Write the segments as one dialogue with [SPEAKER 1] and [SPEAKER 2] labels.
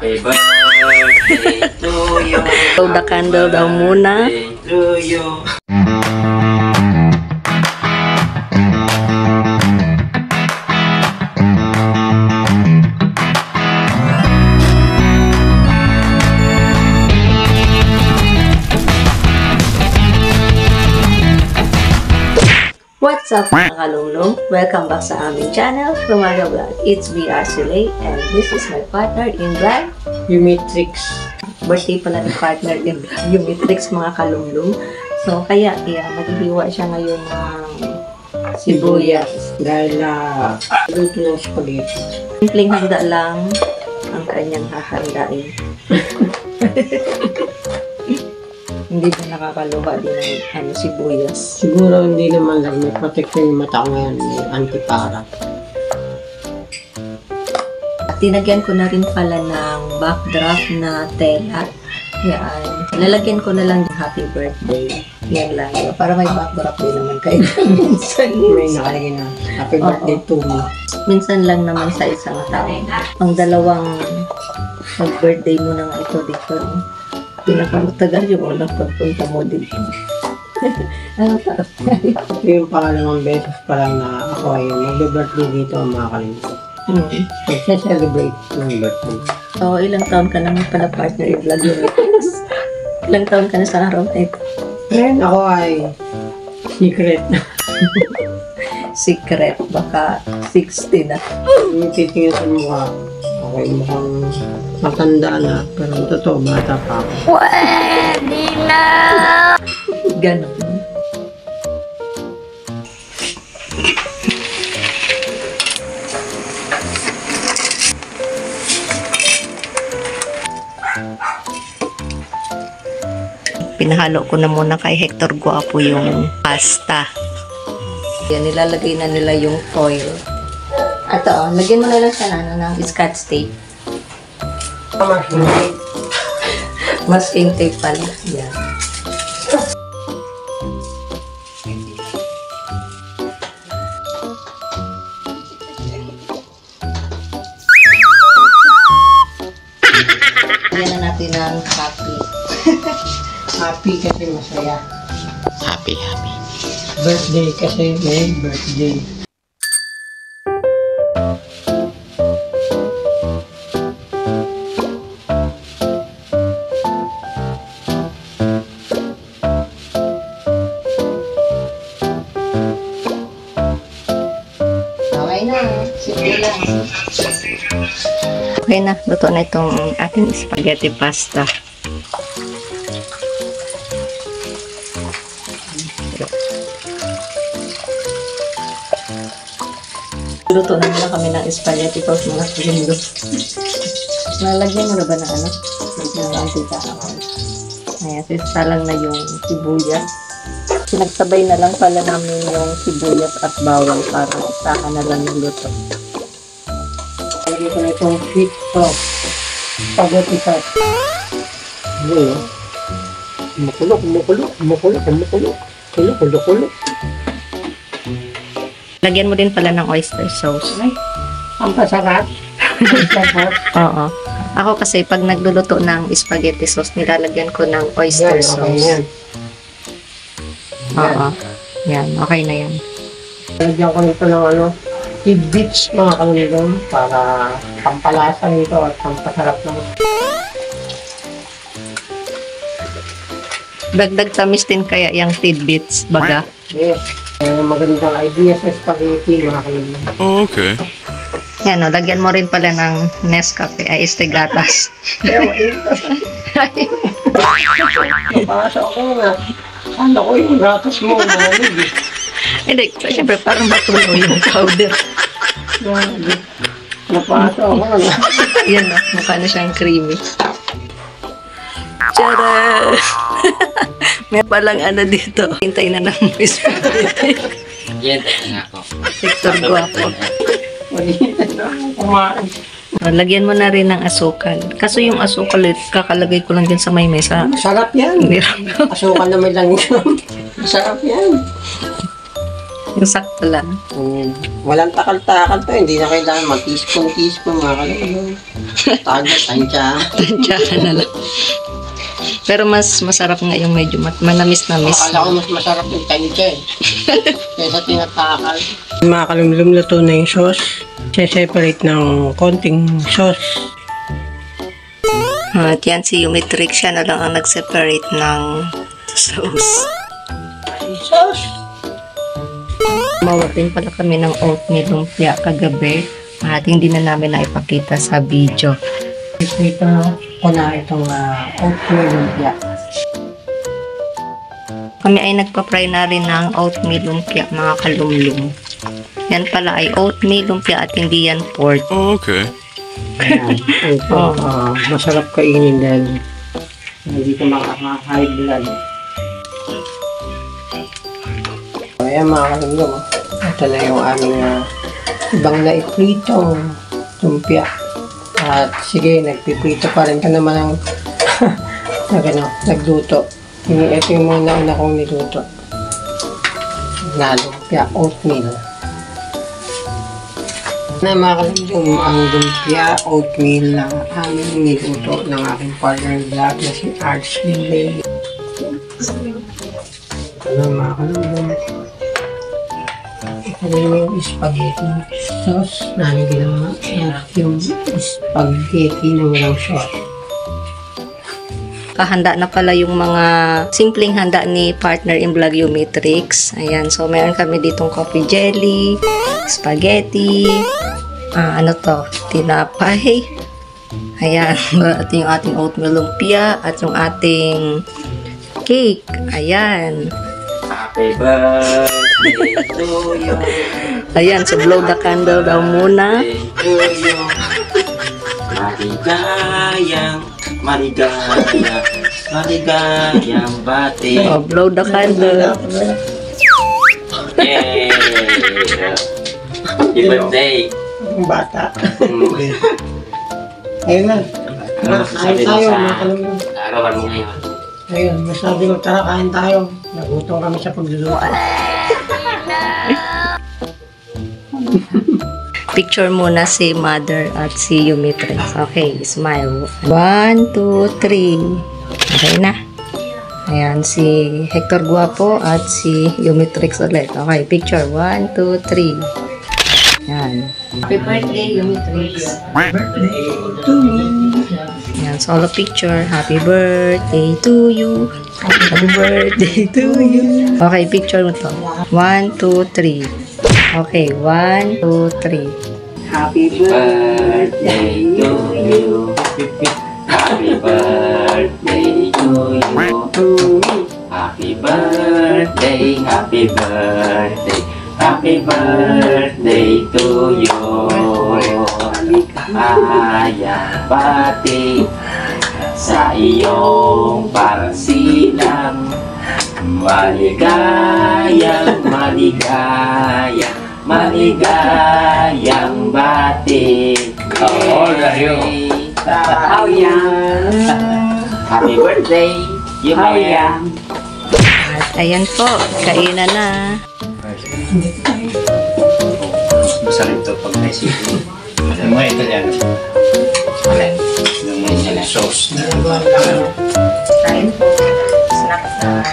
[SPEAKER 1] Happy birthday to you.
[SPEAKER 2] Blow the candle daw muna.
[SPEAKER 1] To you.
[SPEAKER 2] What's up mga kalunglong? Welcome back sa aming channel, Romario Vlog. It's me, Arcelay, and this is my partner in vlog,
[SPEAKER 3] Yumitrix.
[SPEAKER 2] birthday pala ng partner in vlog, Yumitrix mga kalunglong. So kaya, maghihiwa siya ngayon ng sibuyas.
[SPEAKER 3] Dahil luto ng spaghetti.
[SPEAKER 2] Simpleng handa lang ang kanyang hahandain. Hindi ba nakakaluha din ng sibuyas?
[SPEAKER 3] Siguro hindi naman lang. May protection yung mata ko ngayon. May antipara.
[SPEAKER 2] At tinagyan ko na rin pala ng backdrop na tela. Yan. Lalagyan ko na lang yung happy birthday. Yan lang. Para may backdrop din naman kayo. Minsan.
[SPEAKER 3] May nakalagay na happy birthday to me.
[SPEAKER 2] Minsan lang naman sa isang tao. Ang dalawang birthday mo na nga ito dito. Pinakamatagal yung unang pagpunta mo dito. Ano pa?
[SPEAKER 3] Ito yung pangalawang beses pa lang na ako ay mag-birthday dito ang mga kalimutan. Mag-celebrate ng birthday.
[SPEAKER 2] So, ilang taon ka naman pala partner i-vlog yun? Ilang taon ka na sa araw na ito?
[SPEAKER 3] Ngayon ako ay secret.
[SPEAKER 2] Secret. Baka 60 na.
[SPEAKER 3] Yung titingin sa mukha. Ako ay mukhang matanda na. Pero ang totoo, bata pa ako.
[SPEAKER 2] Pwede na! Ganon. Pinahalo ko na muna kay Hector Guapo yung pasta. Yan, nilalagay na nila yung foil. At lagyan mo na lang siya ng scotch tape. Masking tape pala. Yan. Lagyan na natin ng happy.
[SPEAKER 3] Happy kasi masaya.
[SPEAKER 1] Happy.
[SPEAKER 3] Birthday kasi may birthday.
[SPEAKER 2] Okay na. Sige lang. Okay na. Luto na itong ating spaghetti pasta. Luto na muna kami ng spaghetti sauce mga kalunglong. Nalagyan mo na ba ng ano? Ng mantika ako. Ayan, salang na yung sibuyas. Pinagsabay na lang pala namin yung sibuyas at bawang para saka na lang yung luto.
[SPEAKER 3] Lagyan ko na itong sweet sauce. Spaghetti sauce. Hindi yun. Kumukulo.
[SPEAKER 2] Lagyan mo din pala ng oyster sauce.
[SPEAKER 3] Ay, ang pasarap.
[SPEAKER 2] Oo. Ako kasi pag nagluluto ng spaghetti sauce, nilalagyan ko ng oyster sauce.
[SPEAKER 3] Yan.
[SPEAKER 2] Oo. Yan, okay na yan.
[SPEAKER 3] Lagyan ko nito ng tidbits mga kalunggong para pampalasa nito at pampasarap naman.
[SPEAKER 2] Dagdag tamis din kaya yung tidbits, baga.
[SPEAKER 3] Yes. Magandang idea sa spaghetti mga kalunggong.
[SPEAKER 1] Oh, okay.
[SPEAKER 2] Yan o, lagyan mo rin pala ng Nescafe, ay Estegatas.
[SPEAKER 3] Napasa ko nga. Ano ko yung gatas mo malamig.
[SPEAKER 2] Hindi, syempre parang matuloy yung powder.
[SPEAKER 3] Napasa ko nga.
[SPEAKER 2] Yan o, mukha na siyang creamy. Tara! May palang dito. Hintay na ng spaghetti.
[SPEAKER 1] Yan, nga ako.
[SPEAKER 2] Hector Guapo.
[SPEAKER 3] Kumain.
[SPEAKER 2] Lagyan mo na rin ng asukal. Kaso yung asukal, kakalagay ko lang din sa may mesa.
[SPEAKER 3] Masarap yan.
[SPEAKER 2] Hirap.
[SPEAKER 3] Asukal na may langis. Masarap yan.
[SPEAKER 2] Yung sakto lang.
[SPEAKER 3] Walang takal-takal to. Hindi na kailangan mag-teaspoon, mga kalulong. Tagat, tansya.
[SPEAKER 2] Tansyahan na lang. Pero mas masarap nga yung medyo manamis-namis.
[SPEAKER 3] Akala ko mas masarap yung tansya eh. Kaysa tinatakal. Mga kalulong, luto na yung sauce. Separate ng konting sauce.
[SPEAKER 2] At yan si Yumitrix, siya na lang ang nag-separate ng sauce.
[SPEAKER 3] Sauce!
[SPEAKER 2] Mawating pala kami ng oatmeal lumpia kagabi at hindi na namin naipakita sa video.
[SPEAKER 3] Ito ko na itong oatmeal lumpia.
[SPEAKER 2] Kami ay nagpa-fry na rin ng oatmeal lumpia, mga kalumlum. Yan pala ay oatmeal lumpia at hindi yan pork.
[SPEAKER 4] Oh, okay.
[SPEAKER 3] Ayan. Ito, masarap kainin dahil hindi ka makaka-high blood. Ayan mga kalulong, ito na yung aming ibang naipritong lumpia. At sige, nagpiprito pa rin ka naman ng nagluto. Ito yung mga nauna kong niluto na lumpia, oatmeal. Na mga kalulong, ang lumpia, oatmeal na aming niluto ng aking partner vlog na si Arch Lilay. Ito na mga kalulong. Ito yung spaghetti sauce namin ginawa. Yung spaghetti na walang sauce.
[SPEAKER 2] Kahanda na pala yung mga simpleng handa ni partner in vlog Yumitrix. Ayan, so meron kami ditong coffee jelly, spaghetti, ano to, tinapay. Ayan, at yung ating oatmeal lumpia at yung ating cake. Ayan.
[SPEAKER 1] Happy birthday to you.
[SPEAKER 2] Ayan, so blow the candle daw muna.
[SPEAKER 1] To you. Maligayang bati.
[SPEAKER 2] Oh, blow the candle.
[SPEAKER 1] Yay! Happy birthday.
[SPEAKER 3] Ang bata.
[SPEAKER 1] Mm.
[SPEAKER 3] Ayun na.
[SPEAKER 1] Ano
[SPEAKER 3] Kain
[SPEAKER 1] masasabi mo
[SPEAKER 3] tayo
[SPEAKER 1] sa
[SPEAKER 3] mga kalulong.
[SPEAKER 1] arawan mo ngayon?
[SPEAKER 3] Ayun, masabi ko, tara kain tayo. Nagutom kami sa pagluluto.
[SPEAKER 2] Picture muna si mother at si Yumitrix. Okay, smile. 1, 2, 3. Okay na. Ayan, si Hector Guapo at si Yumitrix ulit. Okay, picture. 1, 2, 3. Ayan. Happy birthday, Yumitrix.
[SPEAKER 3] Birthday to me.
[SPEAKER 2] Ayan, solo picture. Happy birthday to you. Happy birthday to you. Okay, picture mo to. 1, 2, 3. Okay, 1, 2, 3.
[SPEAKER 3] Happy
[SPEAKER 1] Birthday to you. Happy birthday to you. Happy birthday, happy birthday, happy birthday to you. Ayang bati sa iyong pagsilang. Maligayang, maligayang, maligayang bati. Oh, dahil.
[SPEAKER 3] Oh, yan.
[SPEAKER 1] Happy birthday, Yumayang.
[SPEAKER 2] Ayan po, kainan na.
[SPEAKER 5] Masarap ito pag may sili. Yung mga Italiano.
[SPEAKER 1] Alin?
[SPEAKER 5] Yung mga sauce na.
[SPEAKER 2] Kain po. Snack time.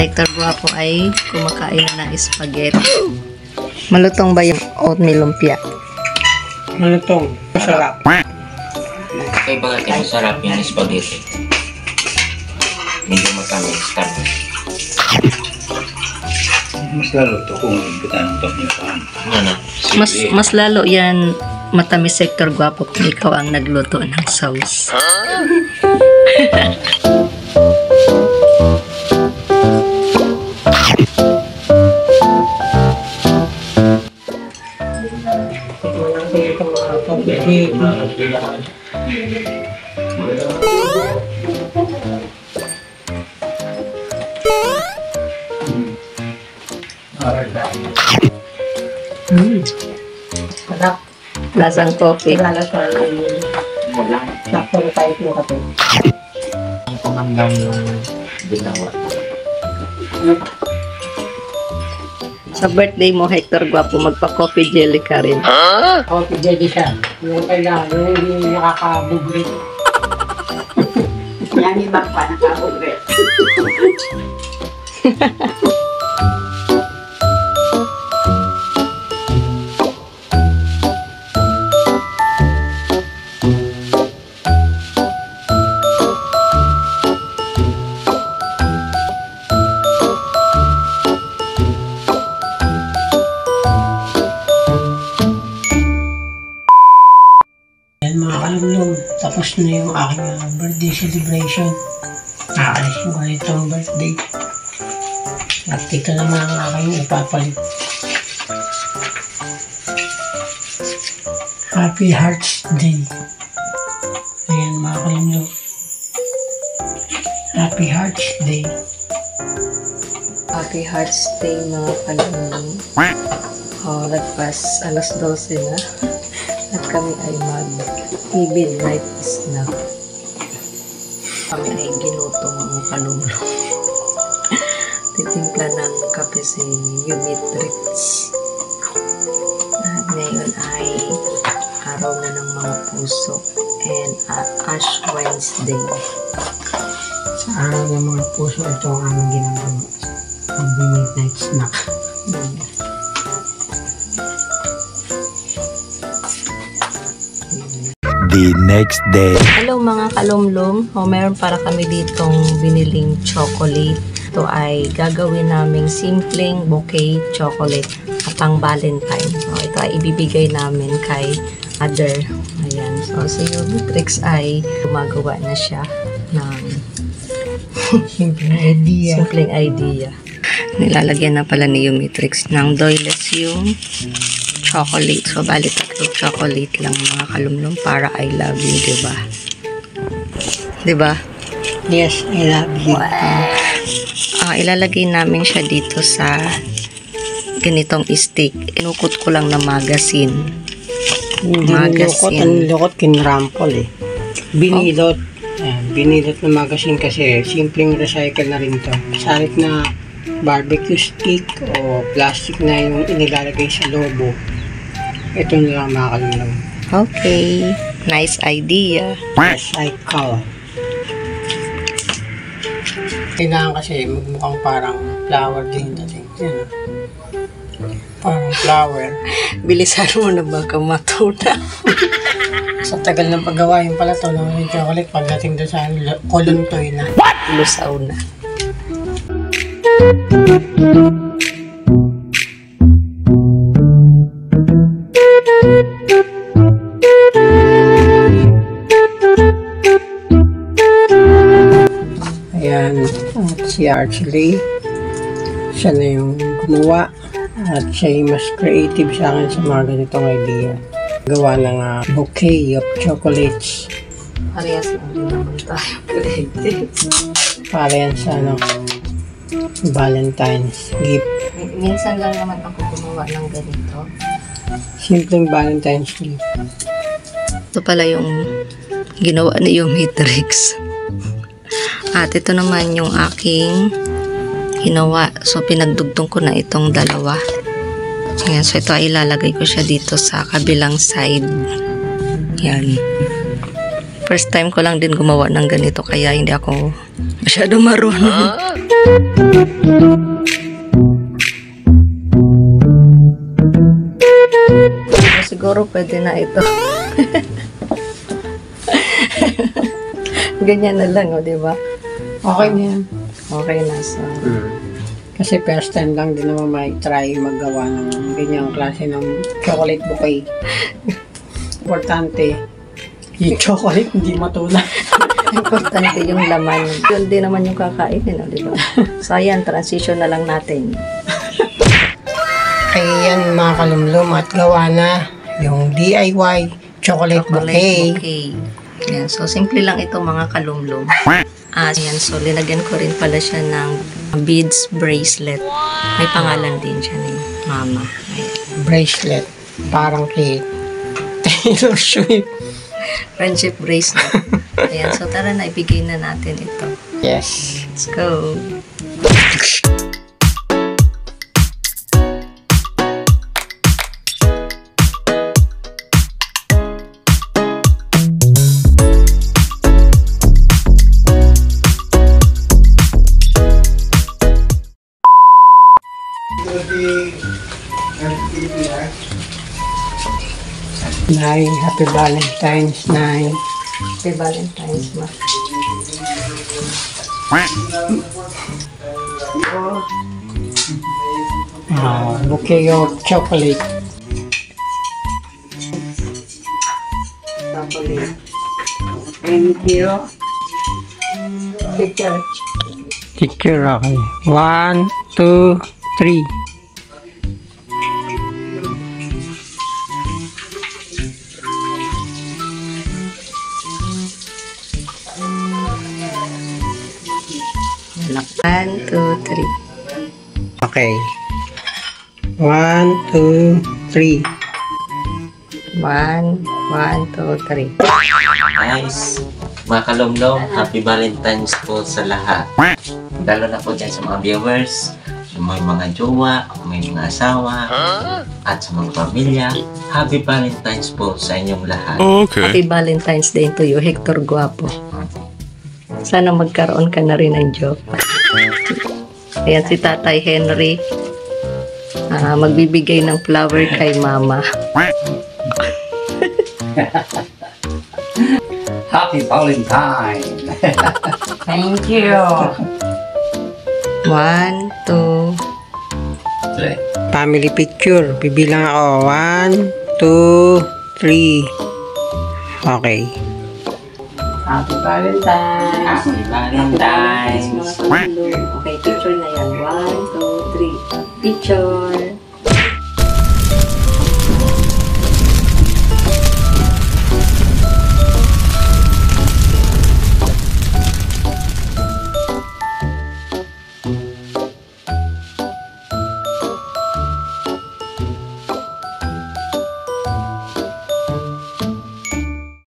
[SPEAKER 2] Hector Guapo ay kumakain na ng spaghetti. Malutong ba yung oatmeal lumpia?
[SPEAKER 3] Malutong. Masarap.
[SPEAKER 1] Kaya bakit yung sarap yan, spaghetti? Medyo matamis, tamis.
[SPEAKER 5] Mas lalo ito kung bitan ito yung pan.
[SPEAKER 1] Ano?
[SPEAKER 2] Mas lalo yan matamis, Hector Guapo, kung ikaw ang nagluto ng sauce. Lasang coffee.
[SPEAKER 3] Lalasar yung
[SPEAKER 1] Walang
[SPEAKER 3] sakto na tayo yung kape.
[SPEAKER 1] ang panganggang yung ginawa.
[SPEAKER 2] Sa birthday mo, Hector Guapo, magpa-coffee jelly ka rin.
[SPEAKER 3] Coffee jelly siya. Yung kailangan, yung hindi nakakabugrit.
[SPEAKER 4] Yan ibang pa nakabugret.
[SPEAKER 3] Yan mga kalulong, tapos na yung aking birthday celebration. Nakaalis yung ganitong birthday. At dito naman ang aking ipapalit. Happy Hearts Day. Ayan mga kalulong. Happy Hearts Day.
[SPEAKER 2] Happy Hearts Day, mga kalunong. Oh, lagpas alas 12 na. At kami ay mag-TV night snack. Kami ay ginutong mga kalunong. Titimpla ng kape si Yumitrix. At ngayon ay araw na ng mga puso and Ash Wednesday.
[SPEAKER 3] Sa araw ng mga puso, ito ang aming ginagawa. Ang midnight snack.
[SPEAKER 6] The next day.
[SPEAKER 2] Hello mga kalumlum, meron para kami ditong biniling chocolate. Ito ay gagawin naming simpleng bouquet chocolate at pang Valentine. So, ito ay ibibigay namin kay Mother. Ayan. So si Yumitrix ay gumagawa na siya ng
[SPEAKER 3] Simple idea.
[SPEAKER 2] simpleng idea. Nilalagyan na pala ni Yumitrix ng doyless yung chocolate. So, bali tatlong chocolate lang mga kalumlum para I love you, diba? Diba?
[SPEAKER 3] Yes, I love you.
[SPEAKER 2] Ilalagay namin siya dito sa ganitong stick. Inukot ko lang na magazine.
[SPEAKER 3] Hindi
[SPEAKER 2] Magazine.
[SPEAKER 3] ang lukot, kinrampol eh. Binilot. Binilot na magazine kasi simpleng recycle na rin to. Salit na barbecue stick o plastic na yung inilalagay sa lobo. Ito na lang mga kalulong.
[SPEAKER 2] Okay. Nice idea.
[SPEAKER 3] Recycle. Kailangan kasi magmukhang parang flower din dating. Yan. Parang flower.
[SPEAKER 2] Bilisan mo na baka matuna.
[SPEAKER 3] Sa tagal ng paggawa yung pala to ng chocolate pagdating doon sa kolontoy na.
[SPEAKER 2] Lusaw na.
[SPEAKER 3] Ayan, at si Archie, siya na yung gumawa at siya yung mas creative sa akin sa mga ganitong idea. Gawa ng bouquet of chocolates
[SPEAKER 2] Parehas lang din naman tayo creative.
[SPEAKER 3] para yan sa Valentine's gift.
[SPEAKER 2] Minsan lang naman ako gumawa ng ganito.
[SPEAKER 3] Simpleng Valentine's gift.
[SPEAKER 2] Ito pala yung ginawa ni Yumitrix. At ito naman yung aking ginawa. So, pinagdugtong ko na itong dalawa. Ayan. So, ito ay ilalagay ko siya dito sa kabilang side. Yan. First time ko lang din gumawa ng ganito. Kaya hindi ako masyado marunong. Siguro pwede na ito. Ganyan na lang, di ba?
[SPEAKER 3] Okay na yan.
[SPEAKER 2] Okay na. So,
[SPEAKER 3] Kasi first time lang din naman may try maggawa ng ganyang klase ng chocolate bouquet. Importante, yung chocolate hindi matulad.
[SPEAKER 2] importante yung laman. Yun din naman yung kakainin, di ba? So, ayan, transition na lang natin.
[SPEAKER 3] Kaya yan mga kalumlum at gawa na yung DIY chocolate bouquet.
[SPEAKER 2] Okay. Yan. So, simple lang ito mga kalumlum. Ayan, so linagyan ko rin pala siya ng beads bracelet. May pangalan din siya ni Mama. Ayan.
[SPEAKER 3] Bracelet. Parang cake. Taylor Swift.
[SPEAKER 2] Friendship bracelet. Ayan, so tara na, ibigay na natin ito.
[SPEAKER 3] Yes.
[SPEAKER 2] Let's go.
[SPEAKER 3] Nay, Happy Valentine's, Nay.
[SPEAKER 2] Happy Valentine's, ma.
[SPEAKER 3] Bouquet of chocolate.
[SPEAKER 2] Chocolate.
[SPEAKER 4] Thank you.
[SPEAKER 2] Picture.
[SPEAKER 3] Picture, okay. 1, 2, 3.
[SPEAKER 2] One, two, three.
[SPEAKER 3] Okay. 1, 2, 3.
[SPEAKER 2] 1, 2, 3.
[SPEAKER 1] Guys, mga kalomlom, happy Valentine's po sa lahat. Lalo na po dyan sa mga viewers, may mga jowa, may mga asawa, at sa mga pamilya. Happy Valentine's po sa inyong lahat.
[SPEAKER 2] Happy Valentine's Day to you, Hector Guapo. Sana magkaroon ka na rin ng job. Ayan si Tatay Henry. Magbibigay ng flower kay Mama.
[SPEAKER 5] Happy Valentine!
[SPEAKER 4] Thank you.
[SPEAKER 2] 1, 2,
[SPEAKER 3] Family picture. Bibilang ako. 1, 2, 3. Okay.
[SPEAKER 4] Happy Valentine.
[SPEAKER 1] Happy Valentine's!
[SPEAKER 2] Okay, picture na yan. 1, 2, 3. Picture.